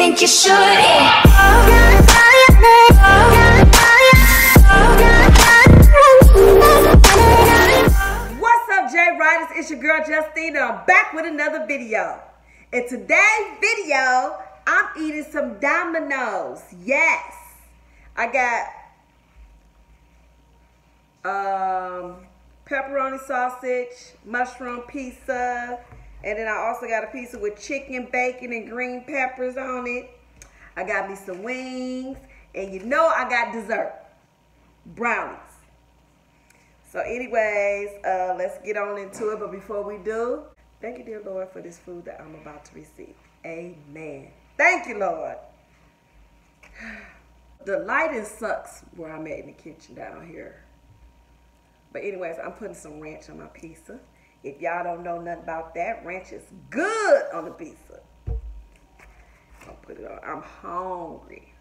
think you should. What's up, J Riders? It's your girl Justine, and I'm back with another video. In today's video, I'm eating some Dominos. Yes, I got pepperoni sausage, mushroom pizza, and then I also got a pizza with chicken, bacon, and green peppers on it. I got me some wings, and you know I got dessert, brownies. So anyways, let's get on into it. But before we do, thank you, dear Lord, for this food that I'm about to receive. Amen. Thank you, Lord. The lighting sucks where I'm at in the kitchen down here. But anyways, I'm putting some ranch on my pizza. If y'all don't know nothing about that, ranch is good on the pizza. I'll put it on. I'm hungry.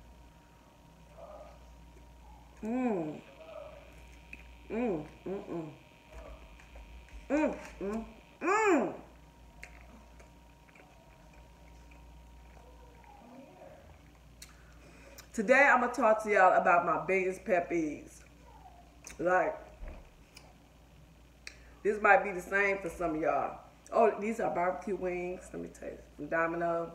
Today, I'm going to talk to y'all about my biggest pet peeves. Like, this might be the same for some of y'all. Oh, these are barbecue wings. Let me taste from Dominos.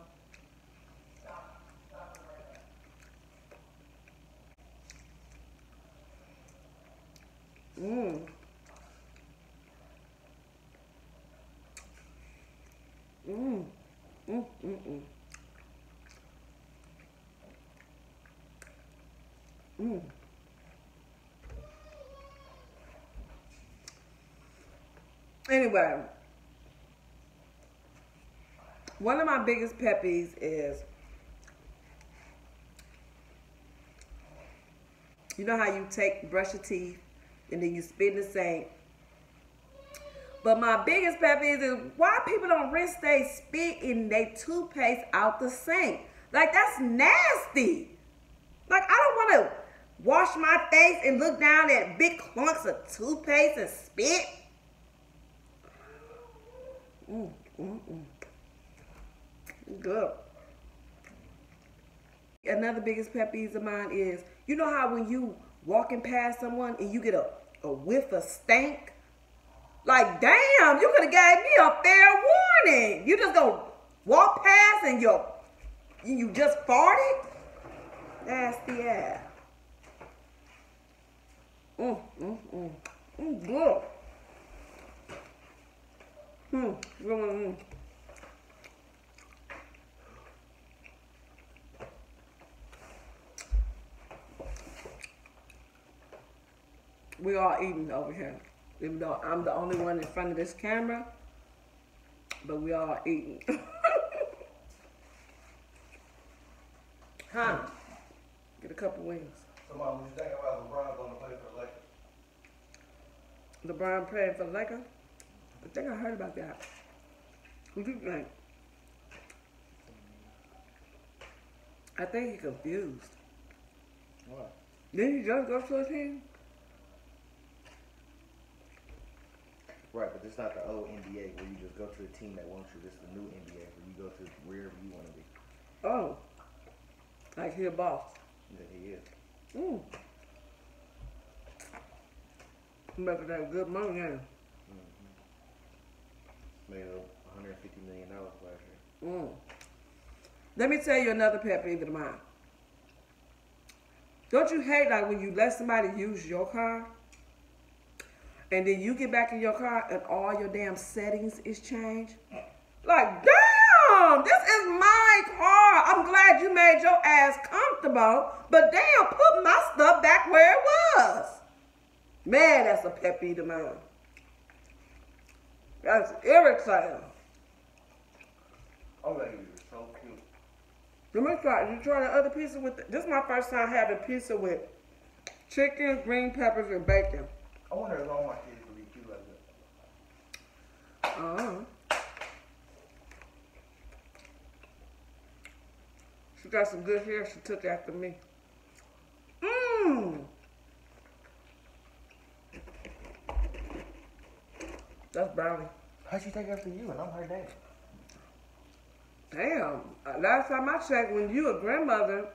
Anyway, one of my biggest pet peeves is, you know how you brush your teeth and then you spit in the sink. But my biggest pet peeve is why people don't rinse their spit in their toothpaste out the sink. Like, that's nasty. Like, I don't want to wash my face and look down at big clumps of toothpaste and spit. Good. Another biggest pet peeve of mine is, you know how when you walking past someone and you get a whiff of stank? Like, damn, you could have gave me a fair warning. You just go walk past and you just farted? Nasty ass. Good. We all eating over here. Even though I'm the only one in front of this camera, but we all eating. Huh? Get a couple wings. So, Mom, what you think about LeBron going to play for the Lakers? LeBron playing for the Lakers? I think I heard about that. What do you think? I think he's confused. What? Didn't he just go to a team? Right, but it's not the old NBA where you just go to a team that wants you. This is the new NBA where you go to wherever you want to be. Oh. Like he a boss. That he is. Making that good money now. Made $150 million last year. Let me tell you another pet peeve of mine. Don't you hate like when you let somebody use your car and then you get back in your car and all your damn settings is changed? Like, damn, this is my car. I'm glad you made your ass comfortable, but damn, put my stuff back where it was. Man, that's a pet peeve of mine. That's irritating. Oh, that is so cute. Let me try. You try the other pizza with this is my first time having pizza with chicken, green peppers, and bacon. I wonder if all my kids would be cute like that. She got some good hair. She took after me. That's brownie. How'd she take after you and I'm her dad? Damn. Last time I checked, when you a grandmother,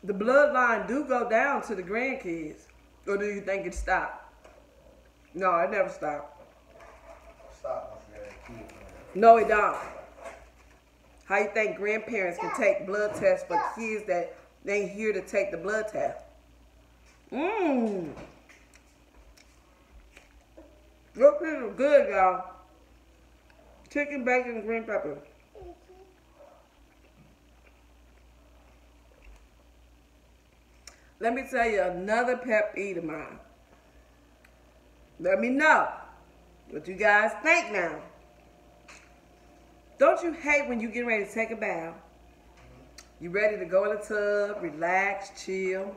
the bloodline do go down to the grandkids. Or do you think it stopped? No, it never stopped. Stop once you have kids. No, it don't. How you think grandparents can take blood tests for kids that they ain't here to take the blood test? Mmm. Your peas are good, y'all. Chicken, bacon, and green pepper. Let me tell you another pet peeve of mine. Let me know what you guys think now. Don't you hate when you get ready to take a bath? You ready to go in the tub, relax, chill.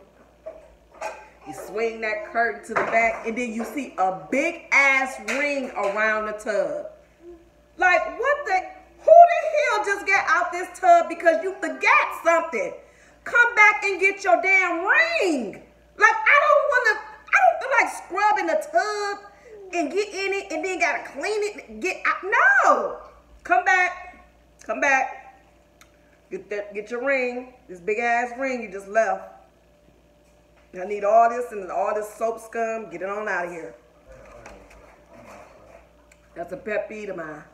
You swing that curtain to the back, and then you see a big ass ring around the tub. Like, what the? Who the hell just got out this tub because you forgot something? Come back and get your damn ring. Like, I don't feel like scrubbing the tub and get in it and then gotta clean it and get out. No. Come back. Come back. Get your ring. This big ass ring you just left. I need all this and all this soap scum. Get it on out of here. That's a pet peeve of mine.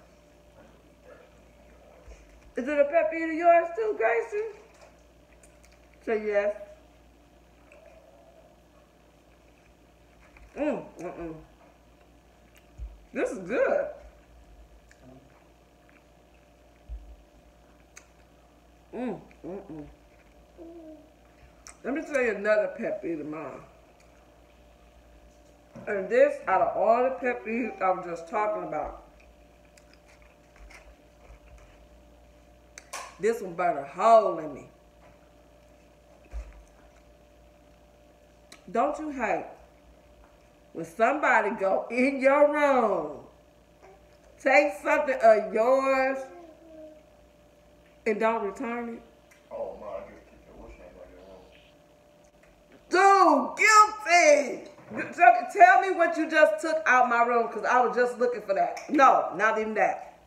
Is it a pet peeve of yours too, Grayson? Say yes. This is good. Let me tell you another pet peeve of mine. And this, out of all the pet peeves I was just talking about, this one burned a hole in me. Don't you hate when somebody go in your room, take something of yours, and don't return it? Oh, no, I just keep the what's name like your room. Dude, guilty! Tell me what you just took out my room, because I was just looking for that. No, not even that.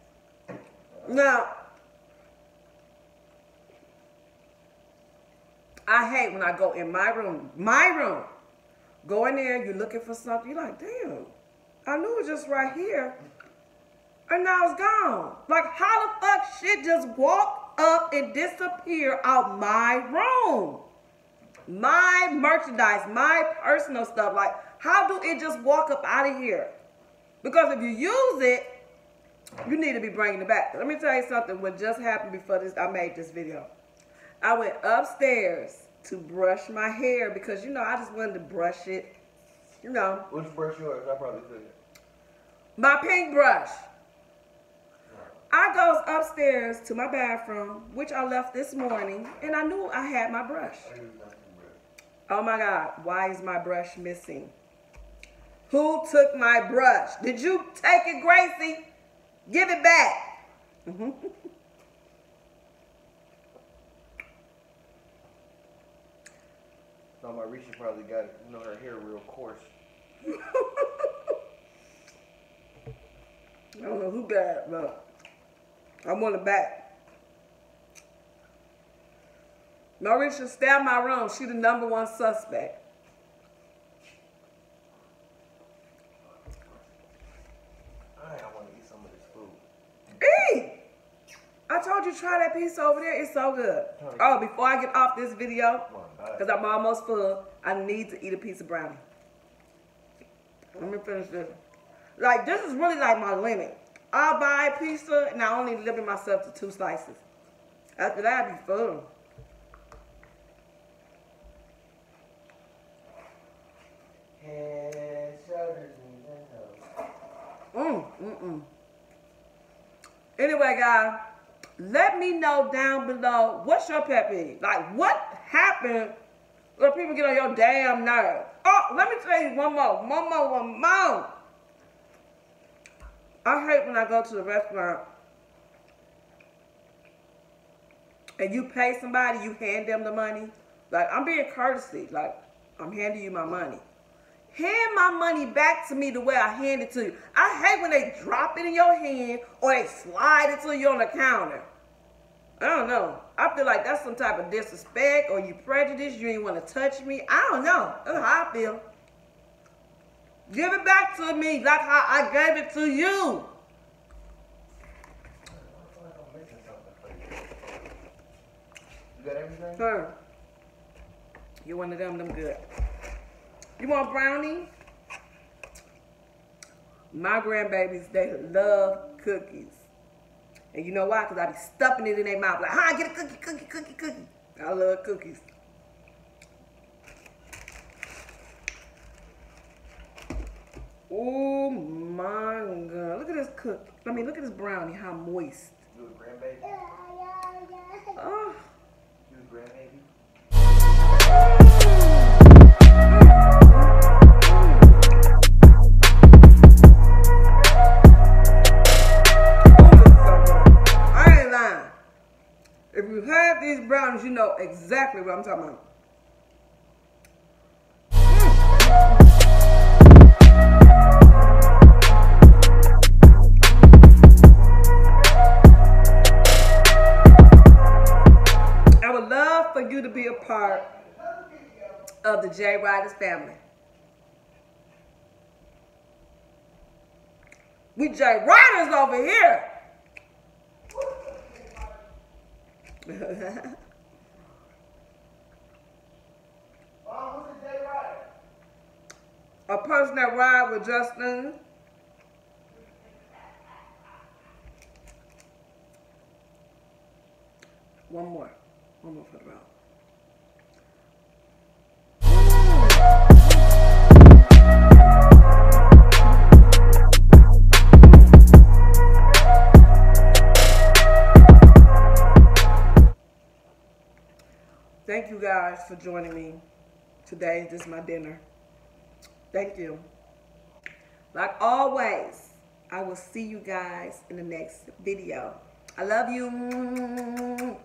Now, I hate when I go in my room, go in there, you're looking for something, you're like, damn, I knew it was just right here, and now it's gone. Like, how the fuck shit just walk up and disappear out my room? My merchandise, my personal stuff, like, how do it just walk up out of here? Because if you use it, you need to be bringing it back. Let me tell you something, what just happened before this, I made this video. I went upstairs to brush my hair because, you know, I just wanted to brush it, you know. Which brush yours? I probably could. My pink brush. I goes upstairs to my bathroom, which I left this morning, and I knew I had my brush. Oh my God, why is my brush missing? Who took my brush? Did you take it, Gracie? Give it back. No, Marisha probably got it. You know, her hair real coarse. I don't know who got it, but I want it back. Marisha, stay out my room. She the #1 suspect. I want to eat some of this food. Eat! I told you try that piece over there. It's so good. Oh, before I get off this video, because I'm almost full, I need to eat a piece of brownie. Let me finish this. Like, this is really like my limit. I'll buy a pizza, and I only limit myself to 2 slices. After that, I'll be full. Head, shoulders, and toes. Anyway, guys, let me know down below, what's your pet peeve? Like, what happened when people get on your damn nerve? Oh, let me tell you one more. I hate when I go to the restaurant and you pay somebody, you hand them the money. Like, I'm being courtesy. Like, I'm handing you my money. Hand my money back to me the way I hand it to you. I hate when they drop it in your hand or they slide it to you on the counter. I don't know. I feel like that's some type of disrespect or you prejudice. You ain't want to touch me. I don't know. That's how I feel. Give it back to me like how I gave it to you. You got everything? Sir, you one of them good. You want brownie? My grandbabies, they love cookies. And you know why? Because I be stuffing it in their mouth like, hi, get a cookie. I love cookies. Oh my God. Look at this cookie. I mean, look at this brownie, how moist. You a grandbaby? Oh. You a grandbaby? I ain't lying. If you have these brownies, you know exactly what I'm talking about. I would love for you to be a part of the J Riders family. We J Riders over here. A person that ride with Justin. One more for the round. Thank you guys for joining me today. This is my dinner. Thank you. Like always, I will see you guys in the next video. I love you.